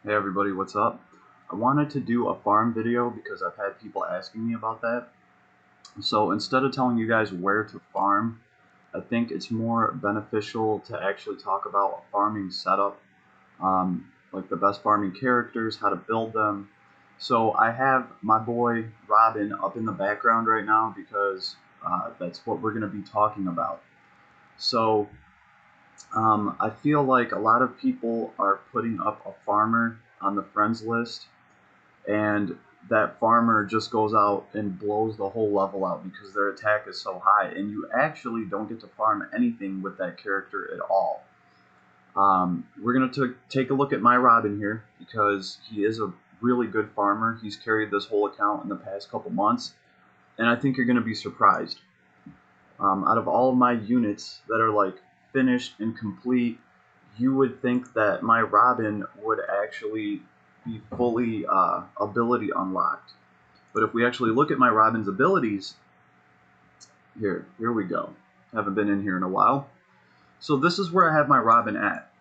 Hey everybody, what's up? I wanted to do a farm video because I've had people asking me about that. So instead of telling you guys where to farm, I think it's more beneficial to actually talk about a farming setup, like the best farming characters, how to build them. So I have my boy Robin up in the background right now because that's what we're going to be talking about. So I feel like a lot of people are putting up a farmer on the friends list, and that farmer just goes out and blows the whole level out because their attack is so high, and you actually don't get to farm anything with that character at all. We're going to take a look at my Robin here because he is a really good farmer. He's carried this whole account in the past couple months, and I think you're going to be surprised. Out of all of my units that are like finished and complete, you would think that my Robin would actually be fully ability unlocked. But if we actually look at my Robin's abilities, here we go. Haven't been in here in a while. So this is where I have my Robin at.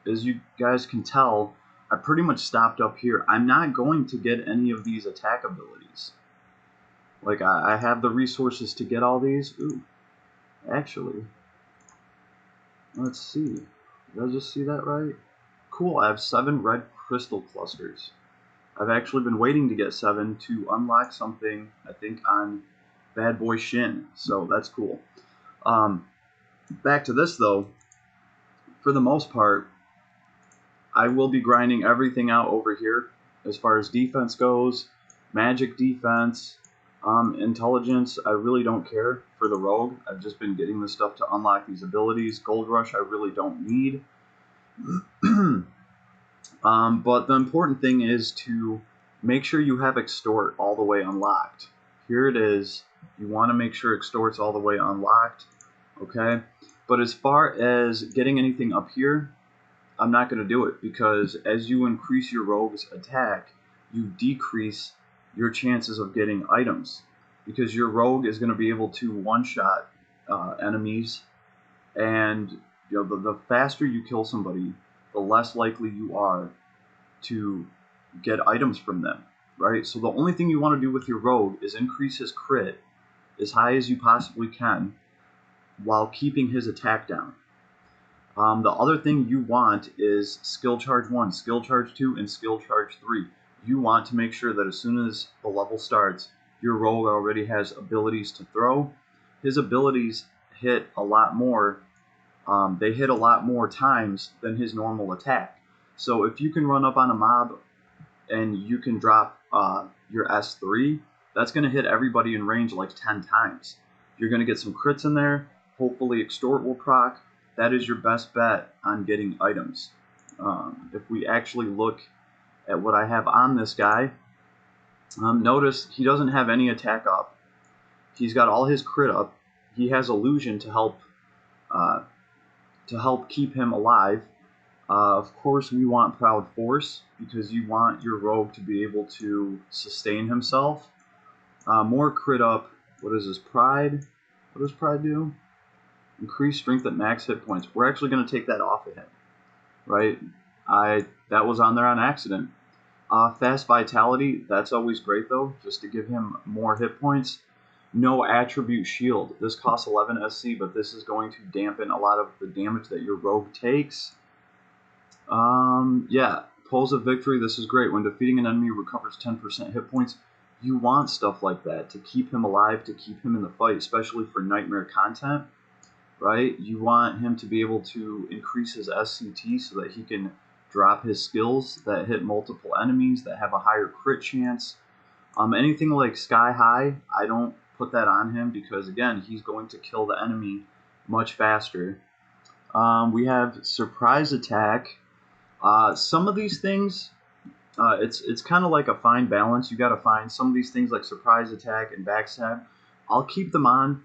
As you guys can tell, I pretty much stopped up here. I'm not going to get any of these attack abilities. Like, I have the resources to get all these. Ooh, actually, let's see. Did I just see that right? Cool, I have 7 red crystal clusters. I've actually been waiting to get 7 to unlock something, I think, on Bad Boy Shin, so that's cool. Back to this, though. For the most part, I will be grinding everything out over here as far as defense goes, magic defense, intelligence. I really don't care for the rogue. I've just been getting this stuff to unlock these abilities. Gold Rush I really don't need. But the important thing is to make sure you have Extort all the way unlocked. Here it is. You want to make sure Extort's all the way unlocked, okay? But as far as getting anything up here, I'm not going to do it because as you increase your rogue's attack, you decrease your chances of getting items because your rogue is going to be able to one-shot enemies, and you know the faster you kill somebody, the less likely you are to get items from them, right? So the only thing you want to do with your rogue is increase his crit as high as you possibly can while keeping his attack down. The other thing you want is skill charge 1, skill charge 2, and skill charge 3. You want to make sure that as soon as the level starts, your rogue already has abilities to throw. His abilities hit a lot more. They hit a lot more times than his normal attack. So if you can run up on a mob and you can drop your S3, that's going to hit everybody in range like 10 times. You're going to get some crits in there. Hopefully Extort will proc. That is your best bet on getting items. If we actually look at what I have on this guy, notice he doesn't have any attack up. He's got all his crit up. He has illusion to help keep him alive. Of course, we want Proud Force because you want your rogue to be able to sustain himself. More crit up. What is his Pride? What does Pride do? Increase strength at max hit points. We're actually going to take that off of him, right? That was on there on accident. Fast Vitality, that's always great though, just to give him more hit points. No Attribute Shield. This costs 11 SC, but this is going to dampen a lot of the damage that your rogue takes. Yeah, Pulls of Victory, this is great. When defeating an enemy, recovers 10% hit points. You want stuff like that to keep him alive, to keep him in the fight, especially for Nightmare content, right? You want him to be able to increase his SCT so that he can drop his skills that hit multiple enemies, that have a higher crit chance. Anything like Sky High, I don't put that on him because, again, he's going to kill the enemy much faster. We have Surprise Attack. Some of these things, it's kind of like a fine balance. You got to find some of these things like Surprise Attack and Backstab. I'll keep them on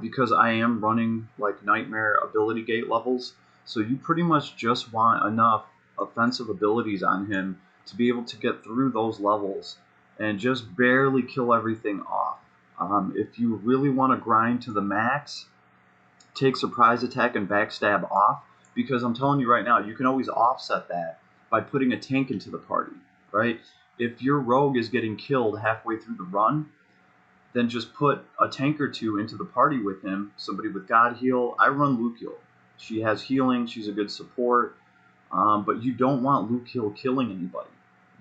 because I am running like Nightmare ability gate levels. So you pretty much just want enough offensive abilities on him to be able to get through those levels and just barely kill everything off. If you really want to grind to the max, take Surprise Attack and Backstab off, because I'm telling you right now, you can always offset that by putting a tank into the party, right? If your rogue is getting killed halfway through the run, then just put a tank or two into the party with him, somebody with God Heal. I run Luke Heal. She has healing, she's a good support, but you don't want Luke Heal killing anybody.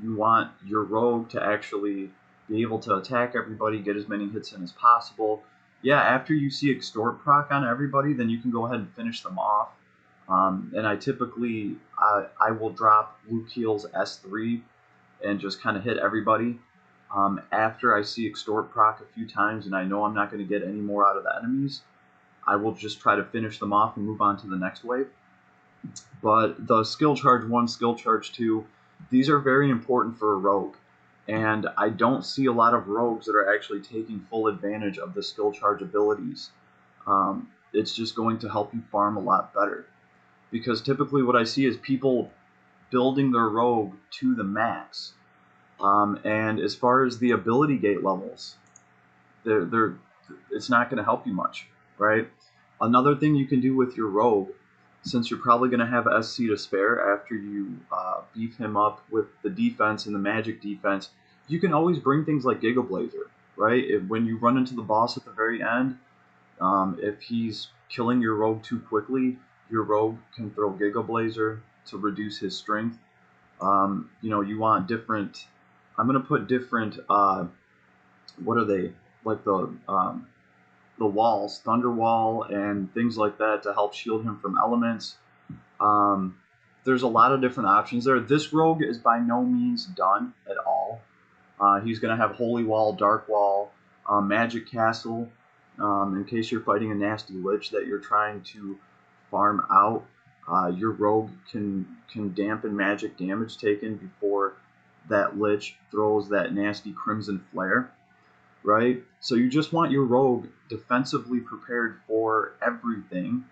You want your rogue to actually be able to attack everybody, get as many hits in as possible. Yeah, after you see Extort proc on everybody, then you can go ahead and finish them off. And I typically, I will drop Luke Heal's S3 and just kind of hit everybody. After I see Extort proc a few times and I know I'm not going to get any more out of the enemies, I will just try to finish them off and move on to the next wave. But the skill charge 1, skill charge 2, these are very important for a rogue. And I don't see a lot of rogues that are actually taking full advantage of the skill charge abilities. It's just going to help you farm a lot better. Because typically what I see is people building their rogue to the max. And as far as the ability gate levels, it's not going to help you much, right? Another thing you can do with your rogue, since you're probably going to have SC to spare after you beef him up with the defense and the magic defense, you can always bring things like Giga Blazer, right? When you run into the boss at the very end, if he's killing your rogue too quickly, your rogue can throw Giga Blazer to reduce his strength. You want different. I'm gonna put different. What are they? Like the walls, Thunder Wall, and things like that to help shield him from elements. There's a lot of different options there. This rogue is by no means done at all. He's going to have Holy Wall, Dark Wall, Magic Castle, in case you're fighting a nasty Lich that you're trying to farm out. Your rogue can dampen magic damage taken before that Lich throws that nasty Crimson Flare, right? So you just want your rogue defensively prepared for everything.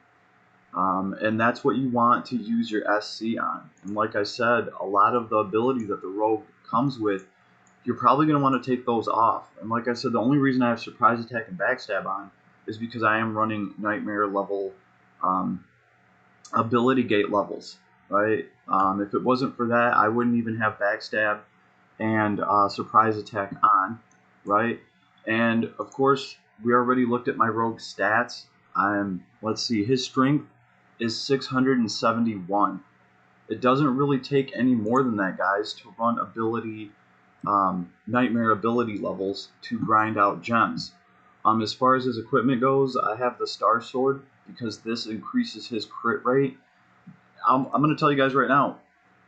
And that's what you want to use your SC on. And like I said, a lot of the ability that the rogue comes with, you're probably going to want to take those off. And like I said, the only reason I have Surprise Attack and Backstab on is because I am running Nightmare level ability gate levels, right? If it wasn't for that, I wouldn't even have Backstab and Surprise Attack on, right? And of course, we already looked at my rogue stats. Let's see, his strength is 671. It doesn't really take any more than that, guys, to run ability, Nightmare ability levels to grind out gems. As far as his equipment goes, I have the Star Sword because this increases his crit rate. I'm going to tell you guys right now,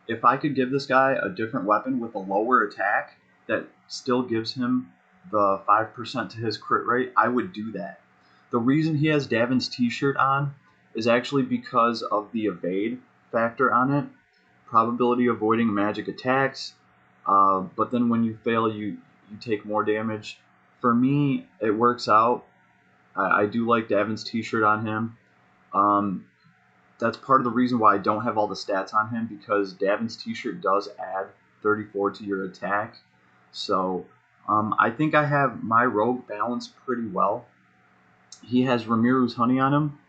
if I could give this guy a different weapon with a lower attack that still gives him the 5% to his crit rate, I would do that. The reason he has Davin's t-shirt on is actually because of the evade factor on it. Probability of avoiding magic attacks, but then when you fail, you take more damage. For me, it works out. I do like Davin's t-shirt on him. That's part of the reason why I don't have all the stats on him, because Davin's t-shirt does add 34 to your attack. So I think I have my rogue balanced pretty well. He has Ramiru's Honey on him,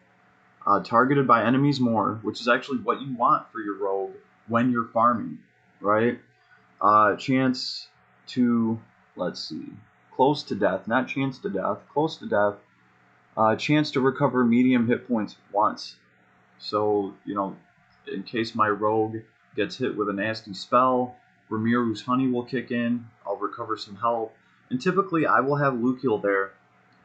targeted by enemies more, which is actually what you want for your rogue when you're farming, right? Chance to, let's see, close to death, not chance to death, close to death. Chance to recover medium hit points once. So, in case my rogue gets hit with a nasty spell, Ramiru's Honey will kick in, I'll recover some health, and typically I will have Luke Heal there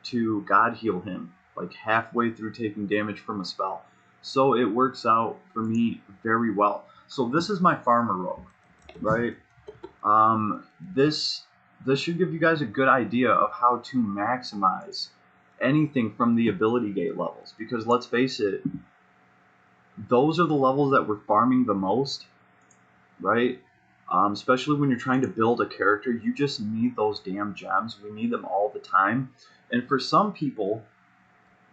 to God Heal him, like halfway through taking damage from a spell. So it works out for me very well. So this is my farmer rogue, right? This should give you guys a good idea of how to maximize anything from the ability gate levels, because let's face it, those are the levels that we're farming the most, right? Especially when you're trying to build a character, you just need those damn gems. We need them all the time. And for some people,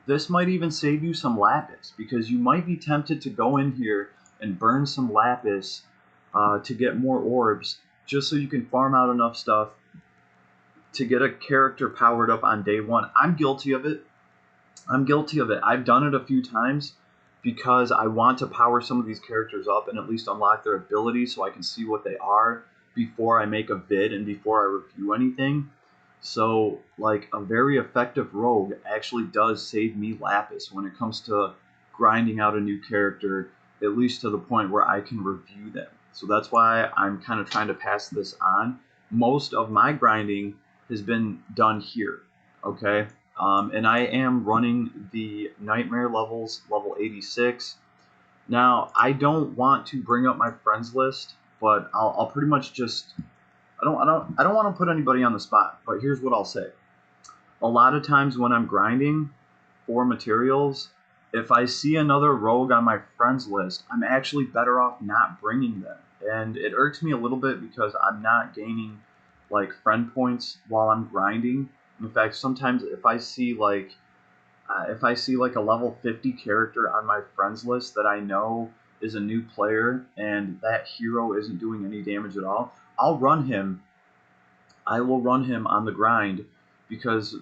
this might even save you some lapis, because you might be tempted to go in here and burn some lapis to get more orbs, just so you can farm out enough stuff to get a character powered up on day one. I'm guilty of it. I've done it a few times, because I want to power some of these characters up and at least unlock their abilities so I can see what they are before I make a vid and before I review anything. So, like, a very effective rogue actually does save me lapis when it comes to grinding out a new character, at least to the point where I can review them. So that's why I'm kind of trying to pass this on. Most of my grinding has been done here, okay? And I am running the nightmare levels, level 86. Now, I don't want to bring up my friends list, but I'll pretty much just I don't want to put anybody on the spot, but here's what I'll say. A lot of times when I'm grinding for materials, if I see another rogue on my friends list, I'm actually better off not bringing them. And it irks me a little bit because I'm not gaining like friend points while I'm grinding. In fact, sometimes if I see like a level 50 character on my friends list that I know is a new player and that hero isn't doing any damage at all, I'll run him. I will run him on the grind because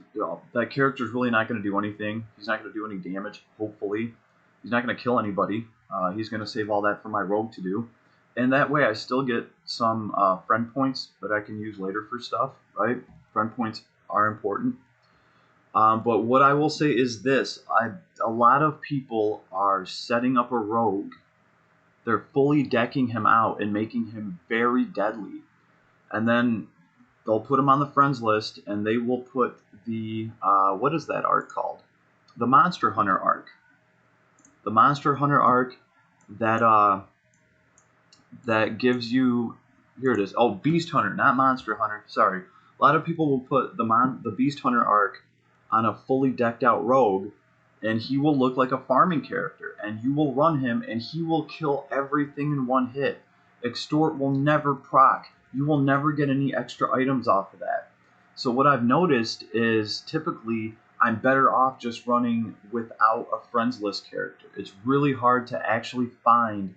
that character is really not going to do anything. He's not going to do any damage, hopefully. He's not going to kill anybody. He's going to save all that for my rogue to do. And that way I still get some friend points that I can use later for stuff, right? Friend points are important. But what I will say is this. A lot of people are setting up a rogue. They're fully decking him out and making him very deadly. And then they'll put him on the friends list, and they will put the, what is that arc called? The Monster Hunter arc. The Monster Hunter arc that, that gives you, here it is. Oh, Beast Hunter, not Monster Hunter. Sorry. A lot of people will put the Beast Hunter arc on a fully decked out rogue, and he will look like a farming character, and you will run him, and he will kill everything in one hit. Extort will never proc. You will never get any extra items off of that. So what I've noticed is typically I'm better off just running without a friends list character. It's really hard to actually find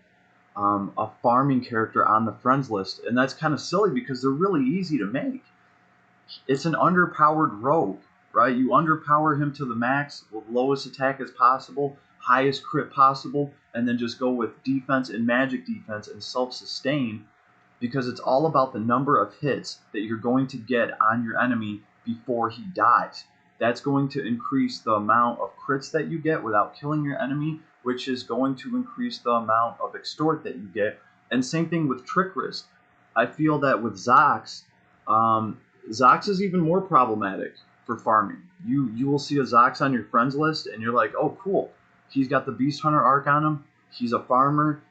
a farming character on the friends list, and that's kind of silly because they're really easy to make. It's an underpowered rogue, right? You underpower him to the max with lowest attack as possible, highest crit possible, and then just go with defense and magic defense and self-sustain, because it's all about the number of hits that you're going to get on your enemy before he dies. That's going to increase the amount of crits that you get without killing your enemy, which is going to increase the amount of extort that you get. And same thing with trick risk. I feel that with Zox, Zox is even more problematic for farming. You will see a Zox on your friends list, and you're like, oh, cool. He's got the Beast Hunter arc on him. He's a farmer.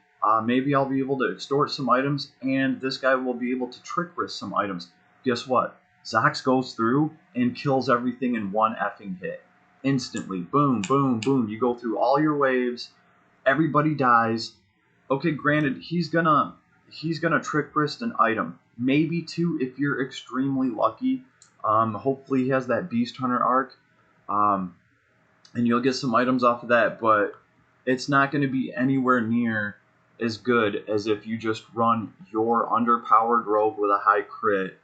Maybe I'll be able to extort some items, and this guy will be able to trick risk some items. Guess what? Zox goes through and kills everything in one effing hit. Instantly. Boom, boom, boom. You go through all your waves. Everybody dies. Okay, granted, he's gonna trick risk an item. Maybe two if you're extremely lucky. Hopefully he has that Beast Hunter arc. And you'll get some items off of that, but it's not going to be anywhere near as good as if you just run your underpowered rogue with a high crit,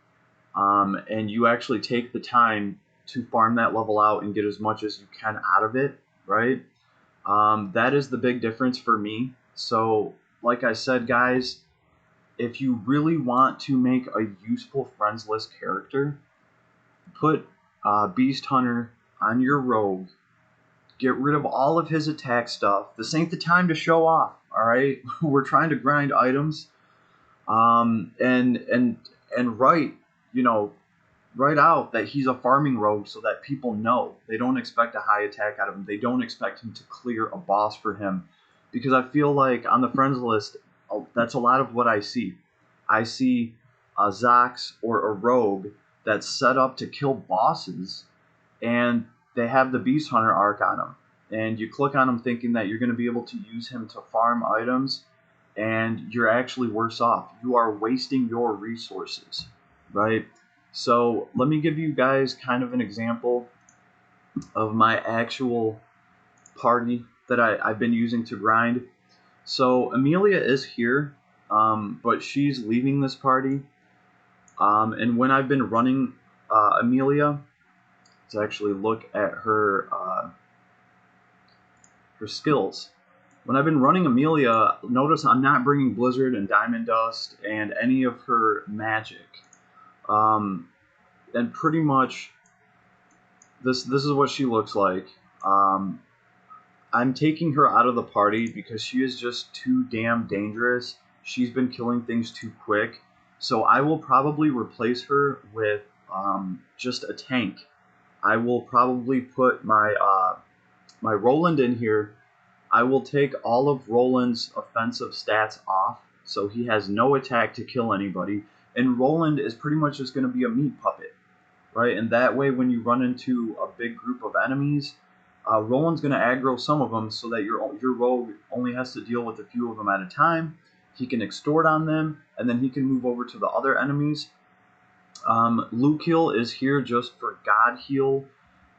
and you actually take the time to farm that level out and get as much as you can out of it, right? That is the big difference for me. So, like I said, guys, if you really want to make a useful friends list character, put Beast Hunter on your rogue. Get rid of all of his attack stuff. This ain't the time to show off, all right? We're trying to grind items, and write, write out that he's a farming rogue so that people know. They don't expect a high attack out of him. They don't expect him to clear a boss for him, because I feel like on the friends list, that's a lot of what I see. I see a Zox or a rogue that's set up to kill bosses, and they have the Beast Hunter arc on him, and you click on him thinking that you're going to be able to use him to farm items, and you're actually worse off. You are wasting your resources, right? So let me give you guys kind of an example of my actual party that I've been using to grind. So Amelia is here, but she's leaving this party, and when I've been running Amelia, to actually look at her her skills. when I've been running Amelia, notice I'm not bringing Blizzard and Diamond Dust and any of her magic. And pretty much this is what she looks like. I'm taking her out of the party because she is just too damn dangerous. She's been killing things too quick. So I will probably replace her with just a tank. I will probably put my Roland in here. I will take all of Roland's offensive stats off, so he has no attack to kill anybody. And Roland is pretty much just going to be a meat puppet, right? And that way, when you run into a big group of enemies, Roland's going to aggro some of them so that your rogue only has to deal with a few of them at a time. He can extort on them, and then he can move over to the other enemies. Luke Heal is here just for God Heal.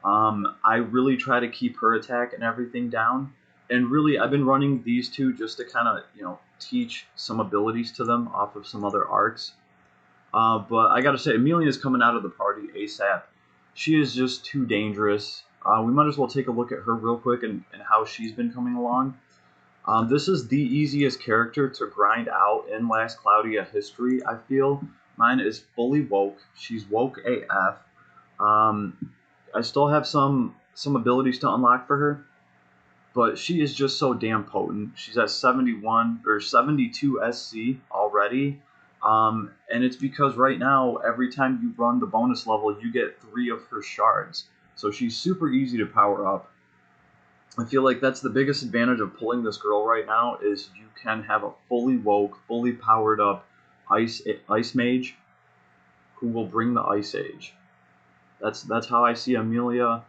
I really try to keep her attack and everything down. And really, I've been running these two just to kind of, teach some abilities to them off of some other arcs. But I gotta say, Amelia is coming out of the party ASAP. She is just too dangerous. We might as well take a look at her real quick and how she's been coming along. This is the easiest character to grind out in Last Cloudia history, I feel. Mine is fully woke. She's woke AF. I still have some abilities to unlock for her, but she is just so damn potent. She's at 71 or 72 SC already. And it's because right now, every time you run the bonus level, you get 3 of her shards. So she's super easy to power up. I feel like that's the biggest advantage of pulling this girl right now is you can have a fully woke, fully powered up ice mage who will bring the Ice Age. That's how I see Amelia.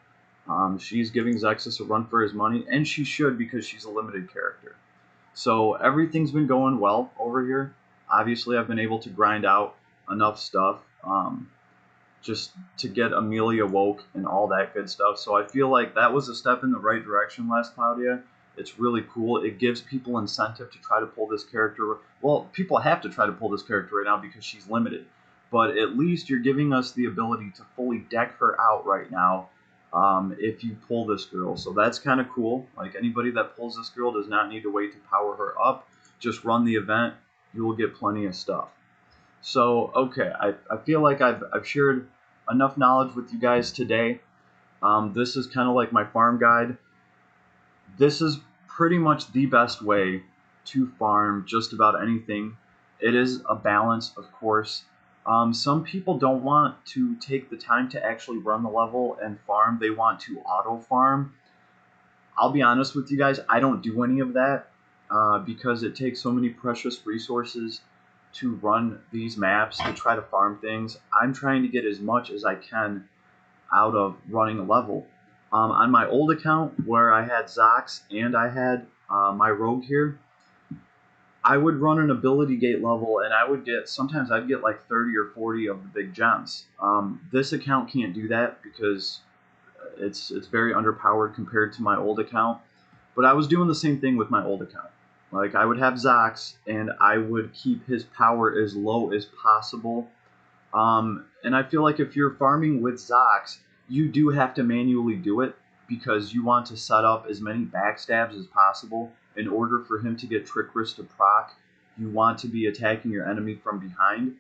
She's giving Zexus a run for his money, and she should because she's a limited character. So everything's been going well over here. Obviously, I've been able to grind out enough stuff just to get Amelia woke and all that good stuff. So I feel like that was a step in the right direction, Last Cloudia. It's really cool. It gives people incentive to try to pull this character. Well, people have to try to pull this character right now because she's limited. But at least you're giving us the ability to fully deck her out right now if you pull this girl. So that's kind of cool. Like, anybody that pulls this girl does not need to wait to power her up. Just run the event. You will get plenty of stuff. So, okay, I feel like I've shared enough knowledge with you guys today. This is kind of like my farm guide. This is pretty much the best way to farm just about anything. It is a balance, of course. Some people don't want to take the time to actually run the level and farm. They want to auto farm. I'll be honest with you guys, I don't do any of that because it takes so many precious resources to run these maps to try to farm things. I'm trying to get as much as I can out of running a level. On my old account where I had Zox and I had my rogue here, I would run an ability gate level and I would get, sometimes I'd get like 30 or 40 of the big gems. This account can't do that because it's very underpowered compared to my old account. But I was doing the same thing with my old account. Like, I would have Zox and I would keep his power as low as possible. And I feel like if you're farming with Zox, you do have to manually do it because you want to set up as many backstabs as possible. In order for him to get Trick Wrist to proc, you want to be attacking your enemy from behind.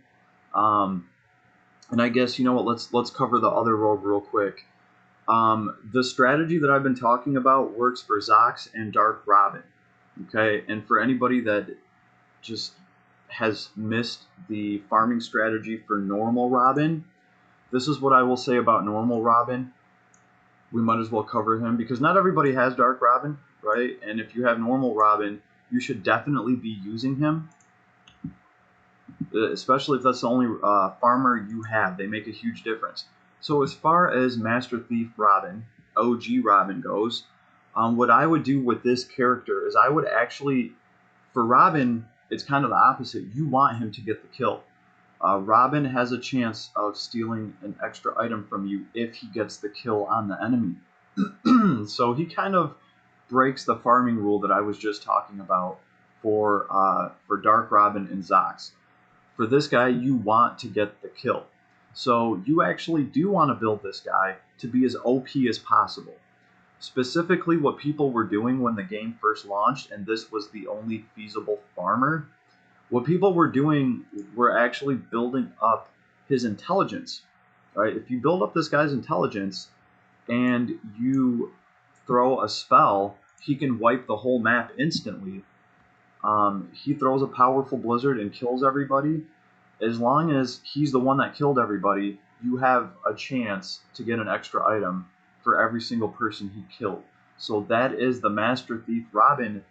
And I guess, you know what, let's cover the other rogue real quick. The strategy that I've been talking about works for Zox and Dark Robin. Okay, and for anybody that just has missed the farming strategy for normal Robin, this is what I will say about normal Robin. We might as well cover him because not everybody has Dark Robin, right? And if you have normal Robin, you should definitely be using him, especially if that's the only farmer you have. They make a huge difference. So as far as Master Thief Robin, OG Robin goes, what I would do with this character is I would actually, for Robin, it's kind of the opposite. You want him to get the kill. Robin has a chance of stealing an extra item from you if he gets the kill on the enemy. So he kind of breaks the farming rule that I was just talking about for Dark Robin and Zox. For this guy, you want to get the kill. So you actually do want to build this guy to be as OP as possible. specifically what people were doing when the game first launched, and this was the only feasible farmer. What people were doing were actually building up his intelligence. Right? If you build up this guy's intelligence and you throw a spell, he can wipe the whole map instantly. He throws a powerful blizzard and kills everybody. As long as he's the one that killed everybody, you have a chance to get an extra item for every single person he killed. So that is the Master Thief Robin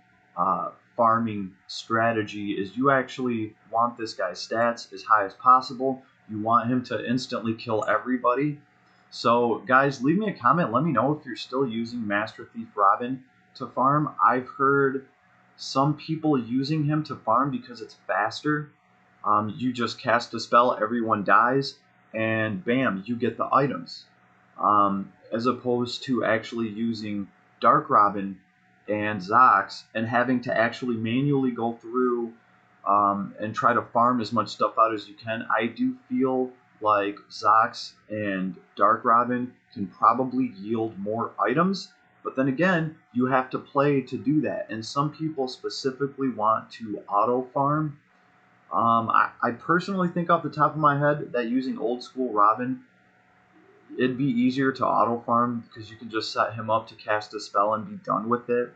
farming strategy. Is you actually want this guy's stats as high as possible. You want him to instantly kill everybody. So guys, leave me a comment. Let me know if you're still using Master Thief Robin to farm. I've heard some people using him to farm because it's faster. You just cast a spell, everyone dies, and bam, you get the items. As opposed to actually using Dark Robin and Zox and having to actually manually go through and try to farm as much stuff out as you can. I do feel like Zox and Dark Robin can probably yield more items, but then again, you have to play to do that. And some people specifically want to auto farm. I personally think off the top of my head that using old school Robin, it'd be easier to auto farm because you can just set him up to cast a spell and be done with it.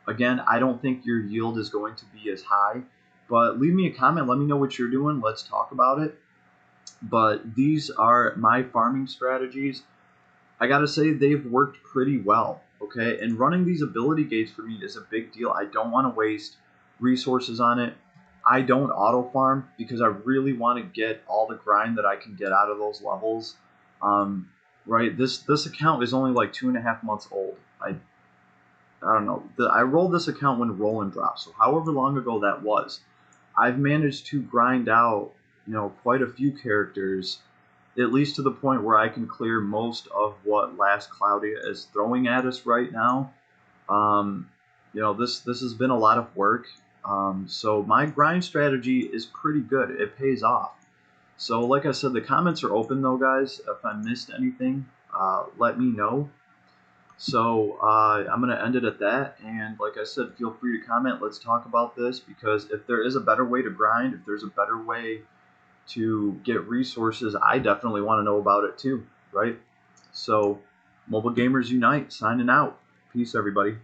Again, I don't think your yield is going to be as high, but leave me a comment. Let me know what you're doing. Let's talk about it. But these are my farming strategies. I gotta say, they've worked pretty well, okay? And running these ability gates for me is a big deal. I don't want to waste resources on it. I don't auto farm because I really want to get all the grind that I can get out of those levels. Right, this account is only like 2.5 months old. I don't know. I rolled this account when Roland dropped, so however long ago that was, I've managed to grind out, quite a few characters, at least to the point where I can clear most of what Last Cloudia is throwing at us right now. This has been a lot of work. So my grind strategy is pretty good. It pays off. So like I said, the comments are open though, guys. If I missed anything, let me know. So I'm going to end it at that. And like I said, feel free to comment. Let's talk about this, because if there is a better way to grind, if there's a better way to get resources, I definitely want to know about it too, right? So Mobile Gamers Unite, signing out. Peace, everybody.